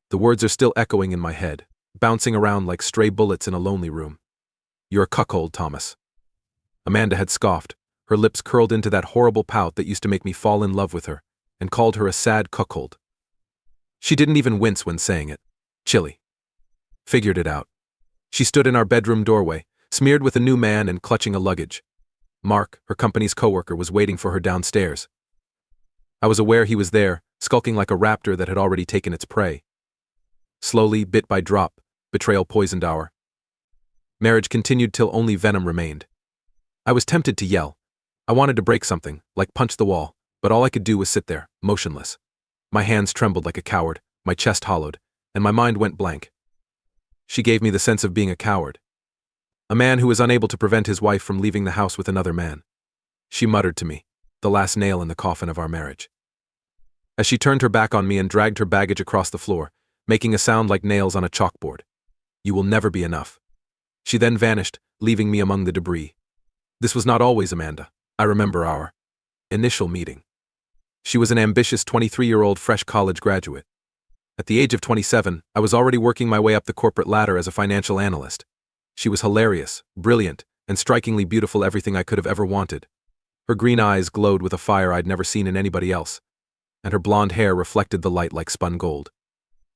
The words are still echoing in my head, bouncing around like stray bullets in a lonely room. You're a cuckold, Thomas. Amanda had scoffed, her lips curled into that horrible pout that used to make me fall in love with her, and called her a sad cuckold. She didn't even wince when saying it. Chilly. Figured it out. She stood in our bedroom doorway, smeared with a new man and clutching a luggage. Mark, her company's coworker, was waiting for her downstairs. I was aware he was there, skulking like a raptor that had already taken its prey. Slowly, bit by drop, betrayal poisoned our marriage continued till only venom remained. I was tempted to yell. I wanted to break something, like punch the wall, but all I could do was sit there, motionless. My hands trembled like a coward, my chest hollowed, and my mind went blank. She gave me the sense of being a coward. A man who was unable to prevent his wife from leaving the house with another man. She muttered to me, the last nail in the coffin of our marriage. As she turned her back on me and dragged her baggage across the floor, making a sound like nails on a chalkboard. You will never be enough. She then vanished, leaving me among the debris. This was not always Amanda. I remember our initial meeting. She was an ambitious 23-year-old fresh college graduate. At the age of 27, I was already working my way up the corporate ladder as a financial analyst. She was hilarious, brilliant, and strikingly beautiful, everything I could have ever wanted. Her green eyes glowed with a fire I'd never seen in anybody else, and her blonde hair reflected the light like spun gold.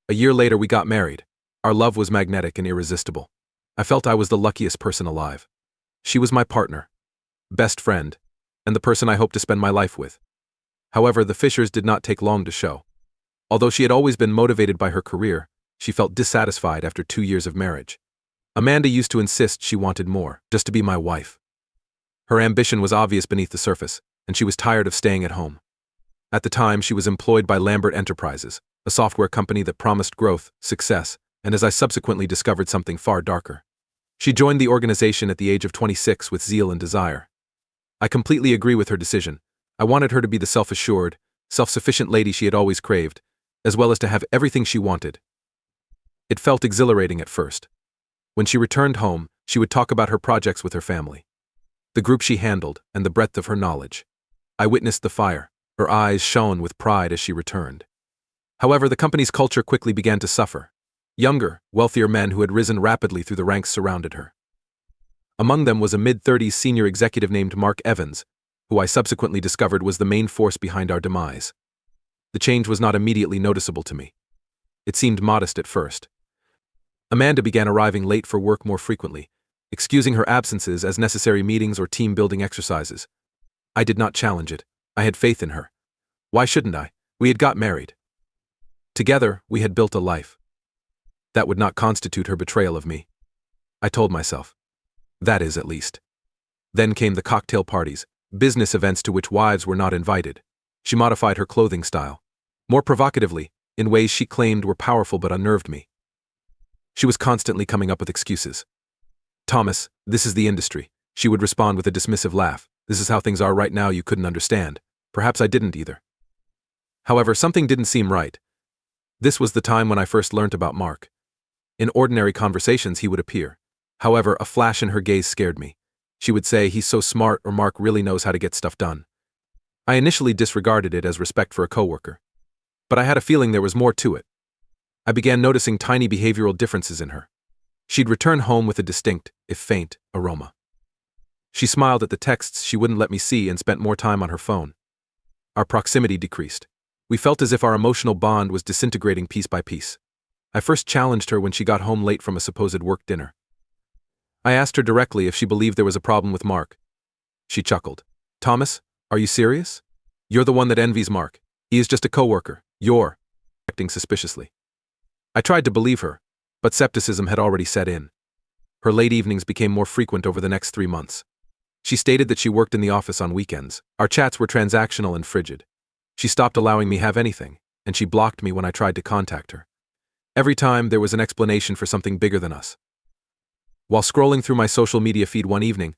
A year later, we got married. Our love was magnetic and irresistible. I felt I was the luckiest person alive. She was my partner, best friend, and the person I hoped to spend my life with. However, the fissures did not take long to show. Although she had always been motivated by her career, she felt dissatisfied after 2 years of marriage. Amanda used to insist she wanted more, just to be my wife. Her ambition was obvious beneath the surface, and she was tired of staying at home. At the time, she was employed by Lambert Enterprises, a software company that promised growth, success, and as I subsequently discovered, something far darker. She joined the organization at the age of 26 with zeal and desire. I completely agree with her decision. I wanted her to be the self-assured, self-sufficient lady she had always craved, as well as to have everything she wanted. It felt exhilarating at first. When she returned home, she would talk about her projects with her family, the group she handled, and the breadth of her knowledge. I witnessed the fire. Her eyes shone with pride as she returned. However, the company's culture quickly began to suffer. Younger, wealthier men who had risen rapidly through the ranks surrounded her. Among them was a mid-30s senior executive named Mark Evans, who I subsequently discovered was the main force behind our demise. The change was not immediately noticeable to me. It seemed modest at first. Amanda began arriving late for work more frequently, excusing her absences as necessary meetings or team-building exercises. I did not challenge it. I had faith in her. Why shouldn't I? We had got married. Together, we had built a life. That would not constitute her betrayal of me. I told myself. That is, at least. Then came the cocktail parties, business events to which wives were not invited. She modified her clothing style, more provocatively, in ways she claimed were powerful but unnerved me. She was constantly coming up with excuses. Thomas, this is the industry. She would respond with a dismissive laugh. This is how things are right now, you couldn't understand. Perhaps I didn't either. However, something didn't seem right. This was the time when I first learnt about Mark. In ordinary conversations, he would appear. However, a flash in her gaze scared me. She would say, he's so smart, or Mark really knows how to get stuff done. I initially disregarded it as respect for a coworker. But I had a feeling there was more to it. I began noticing tiny behavioral differences in her. She'd return home with a distinct, if faint, aroma. She smiled at the texts she wouldn't let me see and spent more time on her phone. Our proximity decreased. We felt as if our emotional bond was disintegrating piece by piece. I first challenged her when she got home late from a supposed work dinner. I asked her directly if she believed there was a problem with Mark. She chuckled. Thomas, are you serious? You're the one that envies Mark. He is just a coworker. You're acting suspiciously. I tried to believe her, but skepticism had already set in. Her late evenings became more frequent over the next 3 months. She stated that she worked in the office on weekends. Our chats were transactional and frigid. She stopped allowing me have anything, and she blocked me when I tried to contact her. Every time, there was an explanation for something bigger than us. While scrolling through my social media feed one evening,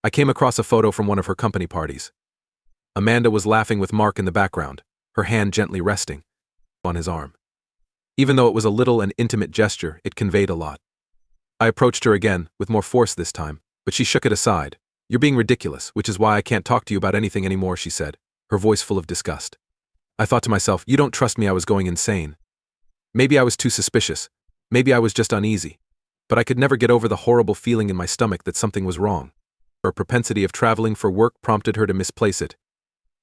I came across a photo from one of her company parties. Amanda was laughing with Mark in the background, her hand gently resting on his arm. Even though it was a little and intimate gesture, it conveyed a lot. I approached her again, with more force this time, but she shook it aside. You're being ridiculous, which is why I can't talk to you about anything anymore, she said, her voice full of disgust. I thought to myself, you don't trust me, I was going insane. Maybe I was too suspicious. Maybe I was just uneasy. But I could never get over the horrible feeling in my stomach that something was wrong. Her propensity of traveling for work prompted her to misplace it.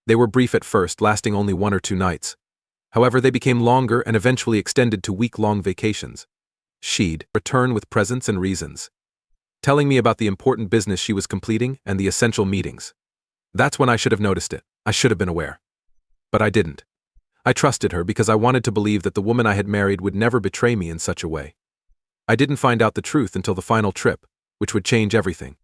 They were brief at first, lasting only 1 or 2 nights. However, they became longer and eventually extended to week-long vacations. She'd return with presents and reasons, telling me about the important business she was completing and the essential meetings. That's when I should have noticed it. I should have been aware. But I didn't. I trusted her because I wanted to believe that the woman I had married would never betray me in such a way. I didn't find out the truth until the final trip, which would change everything.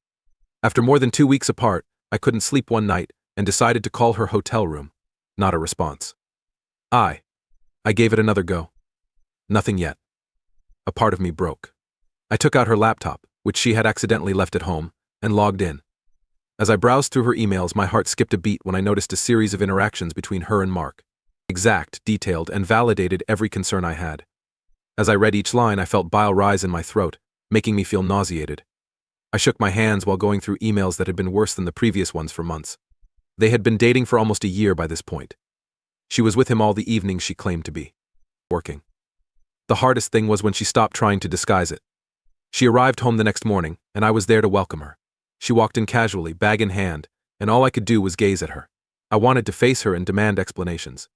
After more than 2 weeks apart, I couldn't sleep one night and decided to call her hotel room. Not a response. I gave it another go. Nothing yet. A part of me broke. I took out her laptop, which she had accidentally left at home, and logged in. As I browsed through her emails, my heart skipped a beat when I noticed a series of interactions between her and Mark. Exact, detailed, and validated every concern I had. As I read each line, I felt bile rise in my throat, making me feel nauseated. I shook my hands while going through emails that had been worse than the previous ones for months. They had been dating for almost a year by this point. She was with him all the evenings she claimed to be working. The hardest thing was when she stopped trying to disguise it. She arrived home the next morning, and I was there to welcome her. She walked in casually, bag in hand, and all I could do was gaze at her. I wanted to face her and demand explanations.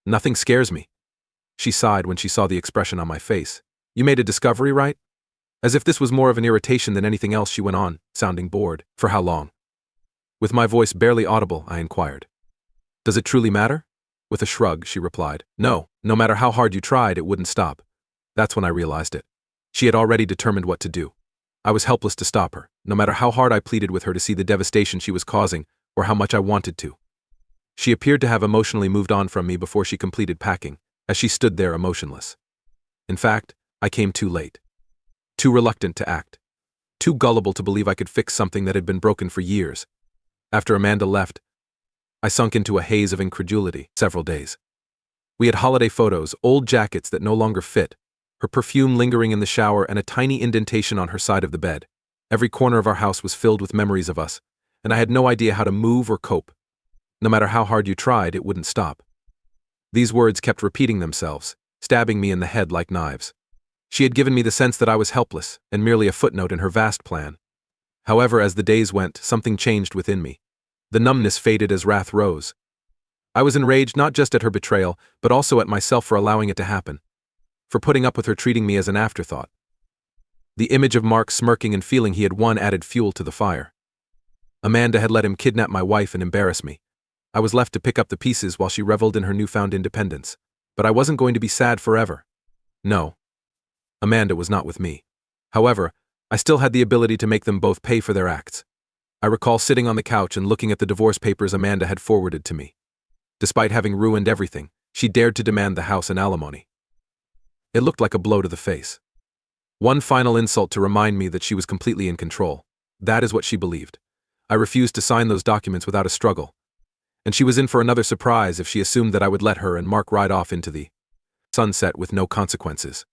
Nothing scares me. She sighed when she saw the expression on my face. You made a discovery, right? As if this was more of an irritation than anything else, she went on, sounding bored. For how long? With my voice barely audible, I inquired. Does it truly matter? With a shrug, she replied. No matter how hard you tried, it wouldn't stop. That's when I realized it. She had already determined what to do. I was helpless to stop her, no matter how hard I pleaded with her to see the devastation she was causing, or how much I wanted to. She appeared to have emotionally moved on from me before she completed packing, as she stood there emotionless. In fact, I came too late. Too reluctant to act. Too gullible to believe I could fix something that had been broken for years. After Amanda left, I sunk into a haze of incredulity. Several days. We had holiday photos, old jackets that no longer fit, her perfume lingering in the shower, and a tiny indentation on her side of the bed. Every corner of our house was filled with memories of us, and I had no idea how to move or cope. No matter how hard you tried, it wouldn't stop. These words kept repeating themselves, stabbing me in the head like knives. She had given me the sense that I was helpless and merely a footnote in her vast plan. However, as the days went, something changed within me. The numbness faded as wrath rose. I was enraged not just at her betrayal, but also at myself for allowing it to happen, for putting up with her treating me as an afterthought. The image of Mark smirking and feeling he had won added fuel to the fire. Amanda had let him kidnap my wife and embarrass me. I was left to pick up the pieces while she reveled in her newfound independence. But I wasn't going to be sad forever. No. Amanda was not with me. However, I still had the ability to make them both pay for their acts. I recall sitting on the couch and looking at the divorce papers Amanda had forwarded to me. Despite having ruined everything, she dared to demand the house and alimony. It looked like a blow to the face. One final insult to remind me that she was completely in control. That is what she believed. I refused to sign those documents without a struggle. And she was in for another surprise if she assumed that I would let her and Mark ride off into the sunset with no consequences.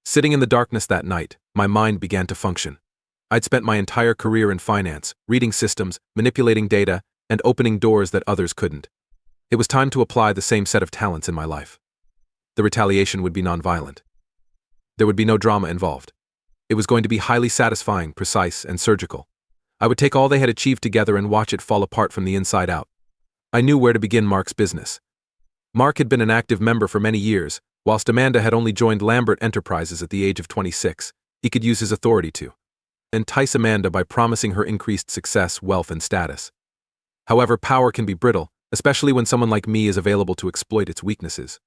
Sitting in the darkness that night, my mind began to function. I'd spent my entire career in finance, reading systems, manipulating data, and opening doors that others couldn't. It was time to apply the same set of talents in my life. The retaliation would be nonviolent. There would be no drama involved. It was going to be highly satisfying, precise, and surgical. I would take all they had achieved together and watch it fall apart from the inside out. I knew where to begin Mark's business. Mark had been an active member for many years, whilst Amanda had only joined Lambert Enterprises at the age of 26. He could use his authority to entice Amanda by promising her increased success, wealth, and status. However, power can be brittle, especially when someone like me is available to exploit its weaknesses.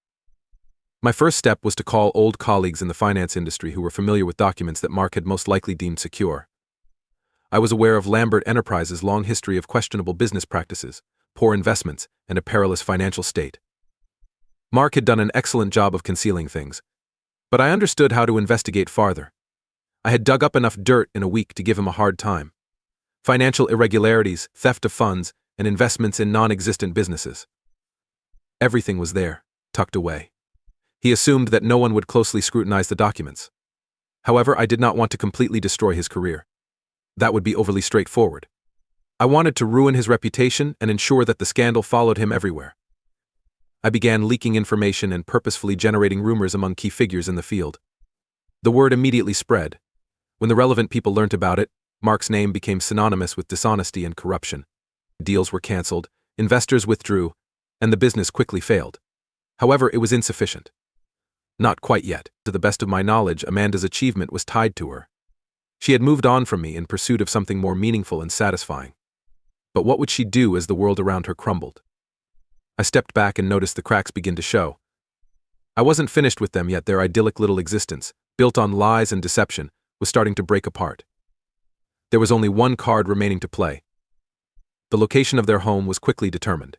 My first step was to call old colleagues in the finance industry who were familiar with documents that Mark had most likely deemed secure. I was aware of Lambert Enterprises' long history of questionable business practices, poor investments, and a perilous financial state. Mark had done an excellent job of concealing things, but I understood how to investigate farther. I had dug up enough dirt in a week to give him a hard time. Financial irregularities, theft of funds, and investments in non-existent businesses. Everything was there, tucked away. He assumed that no one would closely scrutinize the documents. However, I did not want to completely destroy his career. That would be overly straightforward. I wanted to ruin his reputation and ensure that the scandal followed him everywhere. I began leaking information and purposefully generating rumors among key figures in the field. The word immediately spread. When the relevant people learnt about it, Mark's name became synonymous with dishonesty and corruption. Deals were cancelled, investors withdrew, and the business quickly failed. However, it was insufficient. Not quite yet. To the best of my knowledge, Amanda's achievement was tied to her. She had moved on from me in pursuit of something more meaningful and satisfying. But what would she do as the world around her crumbled? I stepped back and noticed the cracks begin to show. I wasn't finished with them yet. Their idyllic little existence, built on lies and deception, was starting to break apart. There was only one card remaining to play. The location of their home was quickly determined.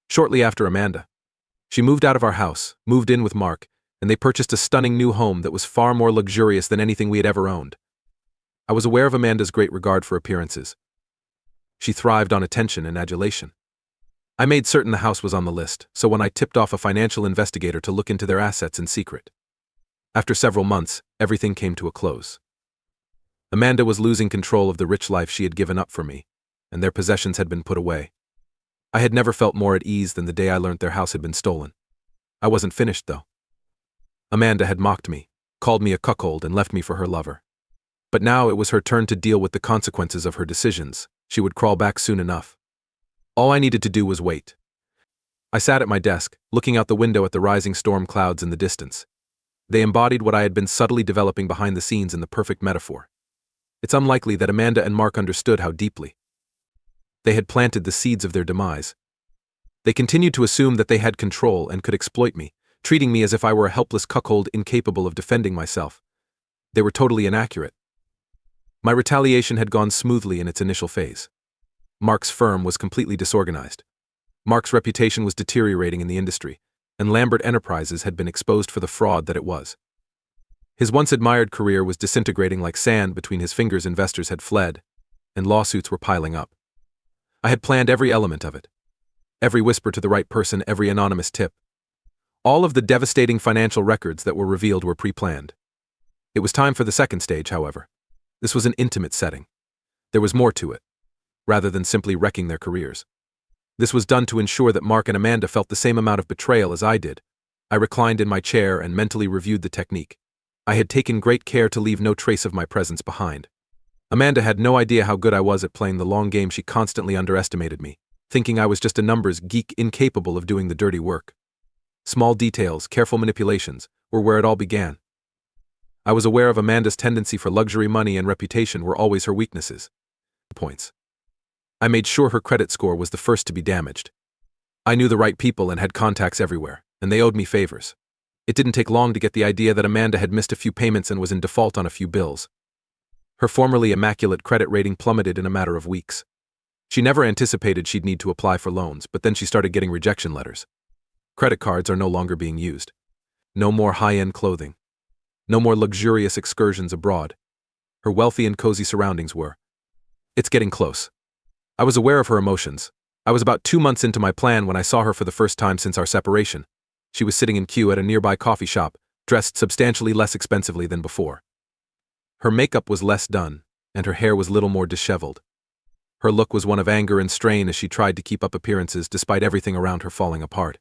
Shortly after Amanda, she moved out of our house, moved in with Mark, and they purchased a stunning new home that was far more luxurious than anything we had ever owned. I was aware of Amanda's great regard for appearances. She thrived on attention and adulation. I made certain the house was on the list, so when I tipped off a financial investigator to look into their assets in secret. After several months, everything came to a close. Amanda was losing control of the rich life she had given up for me, and their possessions had been put away. I had never felt more at ease than the day I learned their house had been stolen. I wasn't finished, though. Amanda had mocked me, called me a cuckold, and left me for her lover. But now it was her turn to deal with the consequences of her decisions. She would crawl back soon enough. All I needed to do was wait. I sat at my desk, looking out the window at the rising storm clouds in the distance. They embodied what I had been subtly developing behind the scenes in the perfect metaphor. It's unlikely that Amanda and Mark understood how deeply they had planted the seeds of their demise. They continued to assume that they had control and could exploit me, treating me as if I were a helpless cuckold incapable of defending myself. They were totally inaccurate. My retaliation had gone smoothly in its initial phase. Mark's firm was completely disorganized. Mark's reputation was deteriorating in the industry, and Lambert Enterprises had been exposed for the fraud that it was. His once admired career was disintegrating like sand between his fingers. Investors had fled, and lawsuits were piling up. I had planned every element of it. Every whisper to the right person, every anonymous tip. All of the devastating financial records that were revealed were pre-planned. It was time for the second stage, however. This was an intimate setting. There was more to it, rather than simply wrecking their careers. This was done to ensure that Mark and Amanda felt the same amount of betrayal as I did. I reclined in my chair and mentally reviewed the technique. I had taken great care to leave no trace of my presence behind. Amanda had no idea how good I was at playing the long game. She constantly underestimated me, thinking I was just a numbers geek incapable of doing the dirty work. Small details, careful manipulations, were where it all began. I was aware of Amanda's tendency for luxury. Money and reputation were always her weaknesses. Points. I made sure her credit score was the first to be damaged. I knew the right people and had contacts everywhere, and they owed me favors. It didn't take long to get the idea that Amanda had missed a few payments and was in default on a few bills. Her formerly immaculate credit rating plummeted in a matter of weeks. She never anticipated she'd need to apply for loans, but then she started getting rejection letters. Credit cards are no longer being used. No more high-end clothing. No more luxurious excursions abroad. Her wealthy and cozy surroundings were. It's getting close. I was aware of her emotions. I was about 2 months into my plan when I saw her for the first time since our separation. She was sitting in queue at a nearby coffee shop, dressed substantially less expensively than before. Her makeup was less done, and her hair was little more disheveled. Her look was one of anger and strain as she tried to keep up appearances despite everything around her falling apart.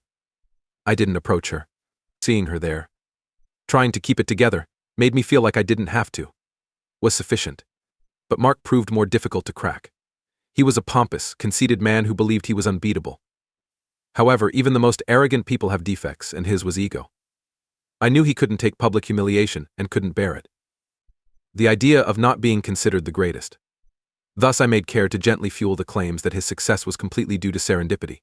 I didn't approach her. Seeing her there, trying to keep it together, made me feel like I didn't have to. Was sufficient. But Mark proved more difficult to crack. He was a pompous, conceited man who believed he was unbeatable. However, even the most arrogant people have defects, and his was ego. I knew he couldn't take public humiliation and couldn't bear it. The idea of not being considered the greatest. Thus I made care to gently fuel the claims that his success was completely due to serendipity.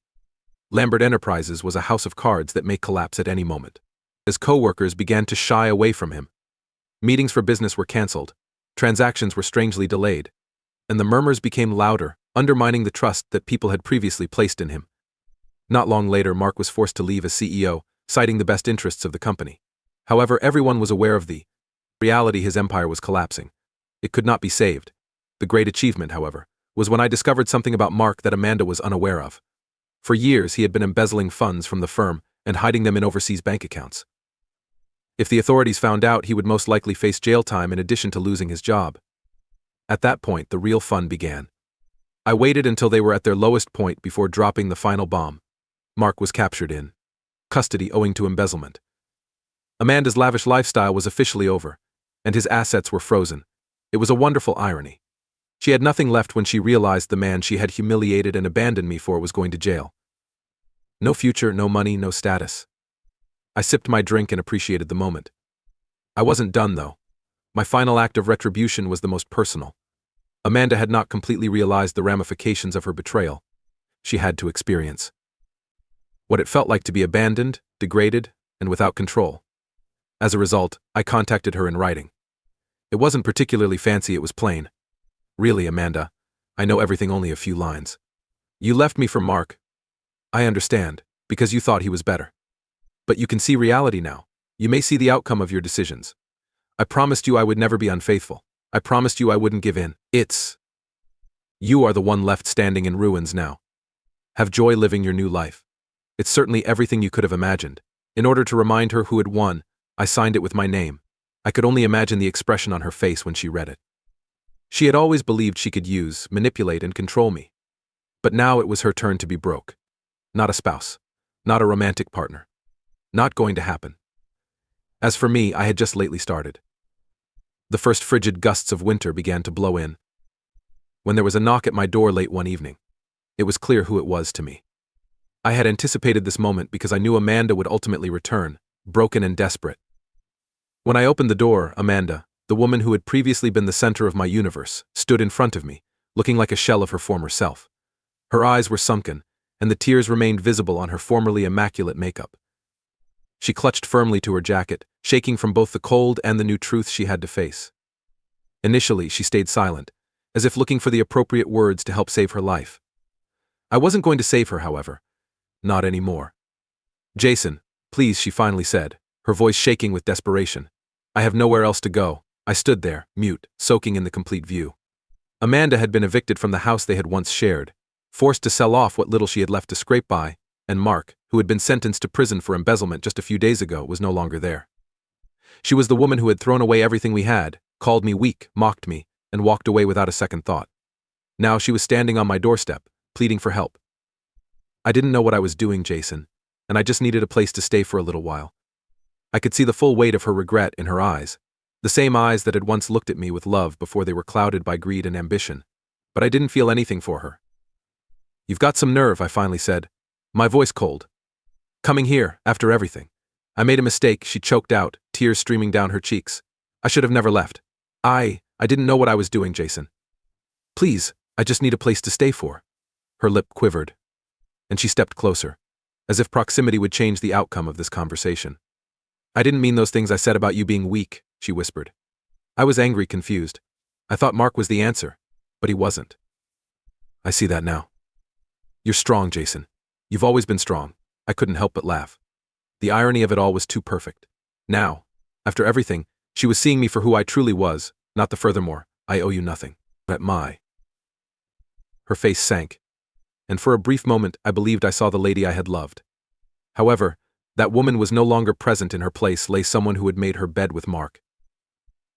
Lambert Enterprises was a house of cards that may collapse at any moment. As co-workers began to shy away from him, meetings for business were cancelled, transactions were strangely delayed, and the murmurs became louder, undermining the trust that people had previously placed in him. Not long later, Mark was forced to leave as CEO, citing the best interests of the company. However, everyone was aware of the reality. His empire was collapsing. It could not be saved. The great achievement, however, was when I discovered something about Mark that Amanda was unaware of. For years, he had been embezzling funds from the firm and hiding them in overseas bank accounts. If the authorities found out, he would most likely face jail time in addition to losing his job. At that point, the real fun began. I waited until they were at their lowest point before dropping the final bomb. Mark was captured in custody owing to embezzlement. Amanda's lavish lifestyle was officially over, and his assets were frozen. It was a wonderful irony. She had nothing left when she realized the man she had humiliated and abandoned me for was going to jail. No future, no money, no status. I sipped my drink and appreciated the moment. I wasn't done, though. My final act of retribution was the most personal. Amanda had not completely realized the ramifications of her betrayal. She had to experience what it felt like to be abandoned, degraded, and without control. As a result, I contacted her in writing. It wasn't particularly fancy, it was plain. Really, Amanda, I know everything, only a few lines. You left me for Mark. I understand, because you thought he was better. But you can see reality now. You may see the outcome of your decisions. I promised you I would never be unfaithful. I promised you I wouldn't give in. You are the one left standing in ruins now. Have joy living your new life. It's certainly everything you could have imagined. In order to remind her who had won, I signed it with my name. I could only imagine the expression on her face when she read it. She had always believed she could use, manipulate, and control me. But now it was her turn to be broke. Not a spouse. Not a romantic partner. Not going to happen. As for me, I had just lately started. The first frigid gusts of winter began to blow in, when there was a knock at my door late one evening. It was clear who it was to me. I had anticipated this moment because I knew Amanda would ultimately return, broken and desperate. When I opened the door, Amanda, the woman who had previously been the center of my universe, stood in front of me, looking like a shell of her former self. Her eyes were sunken, and the tears remained visible on her formerly immaculate makeup. She clutched firmly to her jacket, shaking from both the cold and the new truth she had to face. Initially, she stayed silent, as if looking for the appropriate words to help save her life. I wasn't going to save her, however. Not anymore. Jason, please, she finally said, her voice shaking with desperation. I have nowhere else to go. I stood there, mute, soaking in the complete view. Amanda had been evicted from the house they had once shared, forced to sell off what little she had left to scrape by, and Mark, who had been sentenced to prison for embezzlement just a few days ago, was no longer there. She was the woman who had thrown away everything we had, called me weak, mocked me, and walked away without a second thought. Now she was standing on my doorstep, pleading for help. I didn't know what I was doing, Jason, and I just needed a place to stay for a little while. I could see the full weight of her regret in her eyes, the same eyes that had once looked at me with love before they were clouded by greed and ambition, but I didn't feel anything for her. You've got some nerve, I finally said, my voice cold. Coming here, after everything. I made a mistake, she choked out, tears streaming down her cheeks. I should have never left. I didn't know what I was doing, Jason. Please, I just need a place to stay for. Her lip quivered, and she stepped closer, as if proximity would change the outcome of this conversation. I didn't mean those things I said about you being weak, she whispered. I was angry, confused. I thought Mark was the answer, but he wasn't. I see that now. You're strong, Jason. You've always been strong. I couldn't help but laugh. The irony of it all was too perfect. Now, after everything, she was seeing me for who I truly was, not the furthermore, I owe you nothing. But Her face sank, and for a brief moment I believed I saw the lady I had loved. However, that woman was no longer present. In her place lay someone who had made her bed with Mark.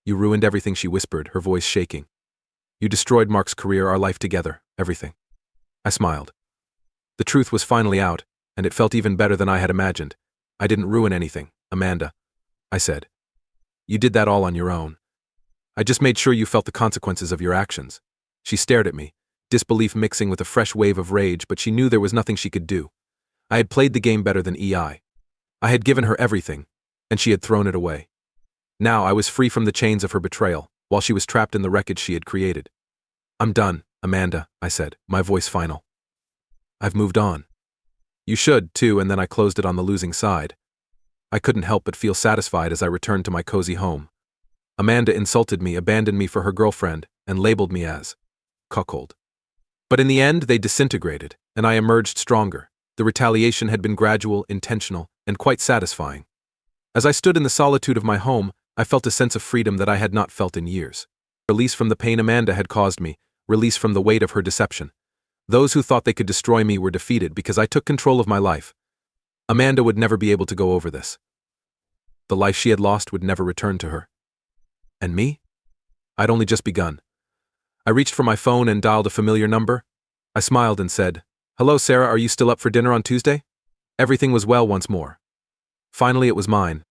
You ruined everything, she whispered, her voice shaking. You destroyed Mark's career, our life together, everything. I smiled. The truth was finally out, and it felt even better than I had imagined. I didn't ruin anything, Amanda, I said. You did that all on your own. I just made sure you felt the consequences of your actions. She stared at me, disbelief mixing with a fresh wave of rage, but she knew there was nothing she could do. I had played the game better than EI. I had given her everything, and she had thrown it away. Now I was free from the chains of her betrayal, while she was trapped in the wreckage she had created. I'm done, Amanda, I said, my voice final. I've moved on. You should, too, and then I closed it on the losing side. I couldn't help but feel satisfied as I returned to my cozy home. Amanda insulted me, abandoned me for her girlfriend, and labeled me as cuckold. But in the end, they disintegrated, and I emerged stronger. The retaliation had been gradual, intentional, and quite satisfying. As I stood in the solitude of my home, I felt a sense of freedom that I had not felt in years. Release from the pain Amanda had caused me, release from the weight of her deception. Those who thought they could destroy me were defeated because I took control of my life. Amanda would never be able to go over this. The life she had lost would never return to her. And me? I'd only just begun. I reached for my phone and dialed a familiar number. I smiled and said, "Hello, Sarah, are you still up for dinner on Tuesday?" Everything was well once more. Finally, it was mine,